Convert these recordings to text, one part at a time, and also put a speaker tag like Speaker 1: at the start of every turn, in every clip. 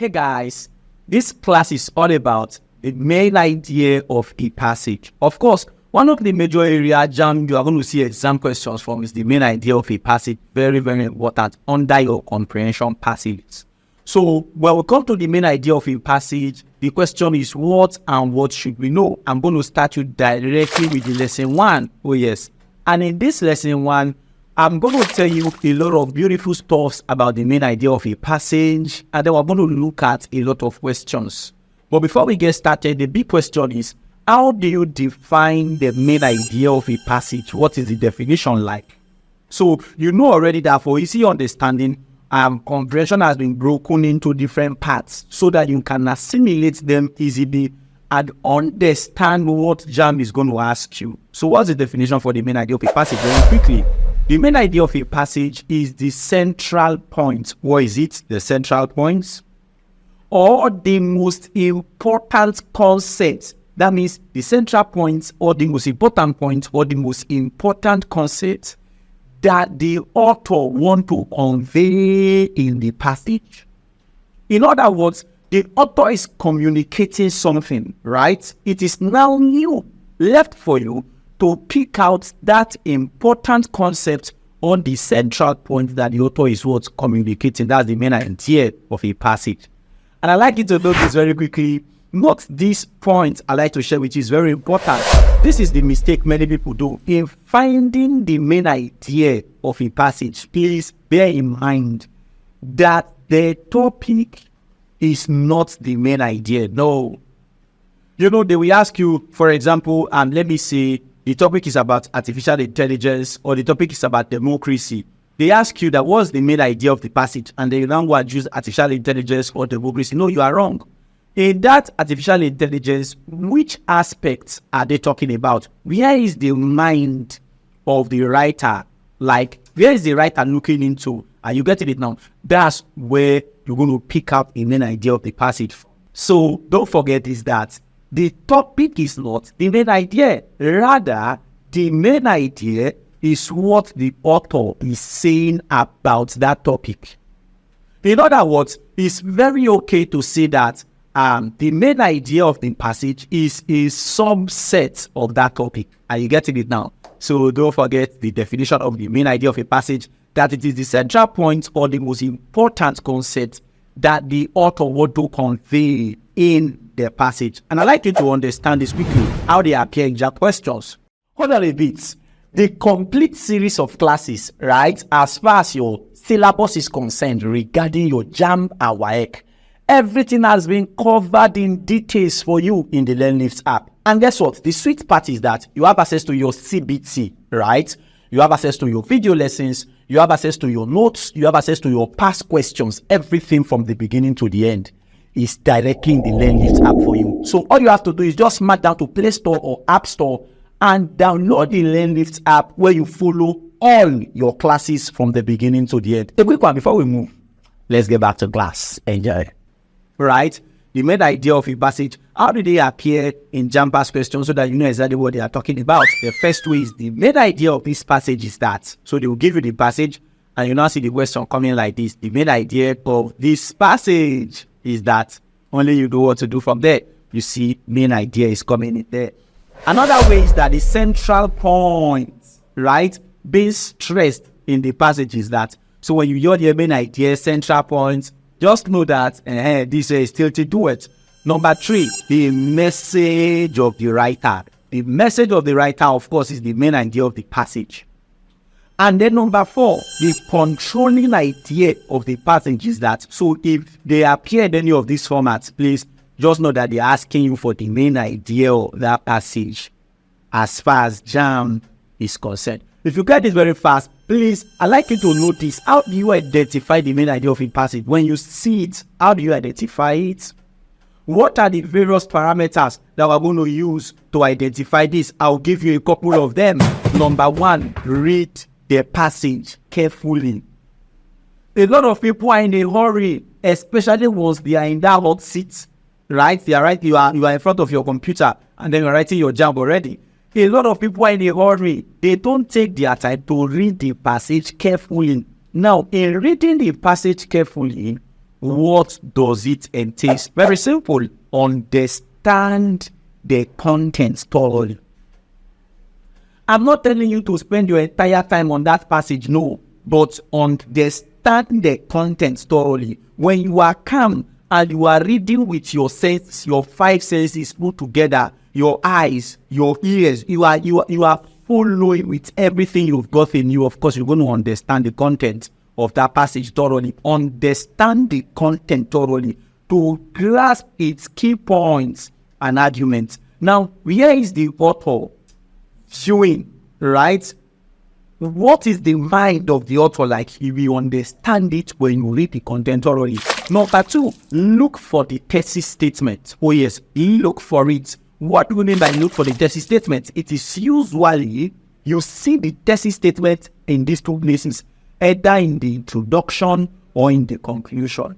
Speaker 1: Hey guys, this class is all about the main idea of a passage. Of course, one of the major areas Jamb you are going to see exam questions from is the main idea of a passage. Very, very important under your comprehension passages. So when we come to the main idea of a passage, the question is what and what should we know? I'm going to start you directly with the lesson 1. Oh yes. And in this lesson 1, I'm going to tell you a lot of beautiful stuff about the main idea of a passage, and then we're going to look at a lot of questions. But before we get started, the big question is, how do you define the main idea of a passage? What is the definition like? So you know already that for easy understanding, comprehension has been broken into different parts so that you can assimilate them easily and understand what Jamb is going to ask you. So what's the definition for the main idea of a passage? Very quickly. The main idea of a passage is the central point. What is it? The central point? Or the most important concept. That means the central point or the most important point or the most important concept that the author wants to convey in the passage. In other words, the author is communicating something, right? It is now left for you to pick out that important concept on the central point that the author is communicating. That's the main idea of a passage. And I like you to note this very quickly. Note this point I like to share with you is very important. This is the mistake many people do. In finding the main idea of a passage, please bear in mind that the topic is not the main idea. No. You know, they will ask you, for example, let me say, the topic is about artificial intelligence or the topic is about democracy. They ask you that what's the main idea of the passage, and they now want to use artificial intelligence or democracy. No, you are wrong. In that artificial intelligence, which aspects are they talking about? Where is the mind of the writer? Like, where is the writer looking into? Are you getting it now? That's where you're going to pick up the main idea of the passage. So don't forget is that the topic is not the main idea. Rather, the main idea is what the author is saying about that topic. In other words, it's very okay to say that the main idea of the passage is a subset of that topic. Are you getting it now? So don't forget the definition of the main idea of a passage, that it is the central point or the most important concept that the author wants to convey in the passage. And I'd like you to understand this quickly, how they appear in Jamb questions. Hold on a bit. The complete series of classes, right, as far as your syllabus is concerned regarding your Jamb and WAEC, everything has been covered in details for you in the LearnLift app. And guess what? The sweet part is that you have access to your CBT, right? You have access to your video lessons, you have access to your notes, you have access to your past questions. Everything from the beginning to the end is directly in the LearnLift app for you. So all you have to do is just mark down to Play Store or App Store and download the LearnLift app where you follow all your classes from the beginning to the end. A quick one before we move. Let's get back to class. Enjoy. Right? The main idea of a passage, how do they appear in Jamb past questions so that you know exactly what they are talking about? The first way is the main idea of this passage is that. So they will give you the passage and you now see the question coming like this. The main idea of this passage is that. Only you know what to do from there. You see main idea is coming in there. Another way is that the central point, right, being stressed in the passage is that. So when you hear the main idea, central point, just know that this is still to do it. Number 3, the message of the writer. The message of the writer, of course, is the main idea of the passage. And then number 4, the controlling idea of the passage is that. So if they appear in any of these formats, please just know that they're asking you for the main idea of that passage as far as Jamb is concerned. If you get this very fast, please, I'd like you to notice, how do you identify the main idea of a passage? When you see it, how do you identify it? What are the various parameters that we're going to use to identify this? I'll give you a couple of them. Number 1, read the passage carefully. A lot of people are in a hurry, especially once they are in that hot seat, right? You are in front of your computer and then you're writing your Jamb already. A lot of people are in a hurry. They don't take their time to read the passage carefully. Now, in reading the passage carefully, What does it entail? Very simple. Understand the content thoroughly. I'm not telling you to spend your entire time on that passage, no. But understand the content thoroughly. When you are calm and you are reading with your senses, your 5 senses put together, your eyes, your ears, you are following with everything you've got in you. Of course, you're going to understand the content of that passage thoroughly. Understand the content thoroughly to grasp its key points and arguments. Now, here is the author viewing, right? What is the mind of the author like? If you understand it when you read the content thoroughly. Number 2, look for the thesis statement. Oh yes, look for it. What do we mean by look for the thesis statement? It is usually, you see the thesis statement in these 2 places, either in the introduction or in the conclusion.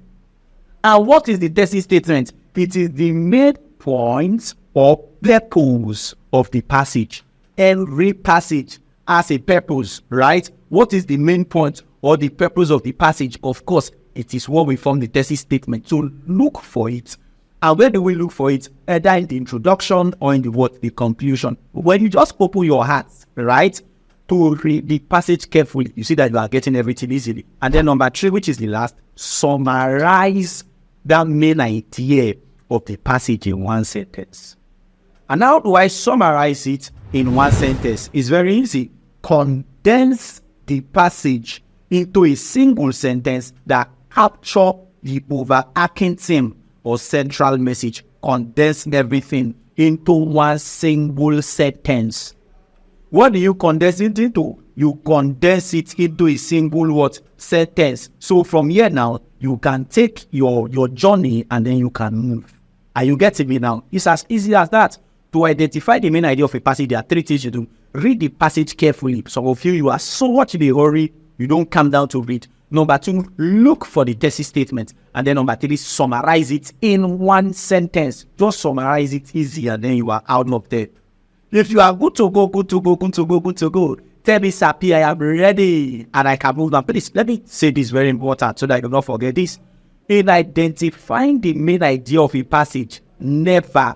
Speaker 1: And what is the thesis statement? It is the main points or purpose of the passage. Every passage has a purpose, right? What is the main point or the purpose of the passage? Of course, it is what we form the thesis statement. So look for it. And where do we look for it? Either in the introduction or in the conclusion. When you just open your heart, right, to read the passage carefully, you see that you are getting everything easily. And then number 3, which is the last, summarize that main idea of the passage in 1 sentence. And how do I summarize it in 1 sentence? It's very easy. Condense the passage into a single sentence that captures the overarching theme or central message. Condense everything into 1 single sentence. What do you condense it into? You condense it into a single sentence. So from here now, you can take your journey and then you can move. Are you getting me now? It's as easy as that. To identify the main idea of a passage, there are 3 things you do. Read the passage carefully. Some of you are so much in a hurry, you don't come down to read. Number 2, look for the thesis statement. And then number 3, summarize it in 1 sentence. Just summarize it easy and then you are out of there. If you are good to go, tell me, Sapi, I am ready and I can move now. Please, let me say this very important so that I do not forget this. In identifying the main idea of a passage, never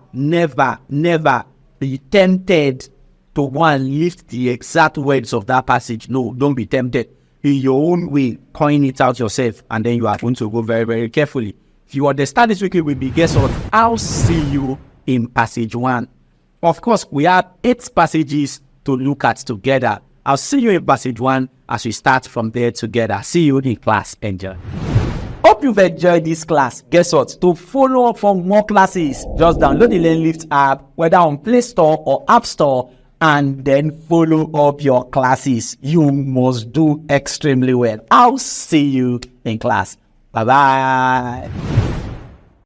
Speaker 1: be tempted to go and lift the exact words of that passage. No, don't be tempted. In your own way, coin it out yourself, and then you are going to go very, very carefully. If you understand this weekly with me, guess what? I'll see you in passage 1. Of course, we have 8 passages to look at together. I'll see you in passage 1 as we start from there together. See you in class. Enjoy. Hope you've enjoyed this class. Guess what? To follow up for more classes, just download the LearnLift app, whether on Play Store or App Store, and then follow up your classes. You must do extremely well. I'll see you in class. Bye-bye.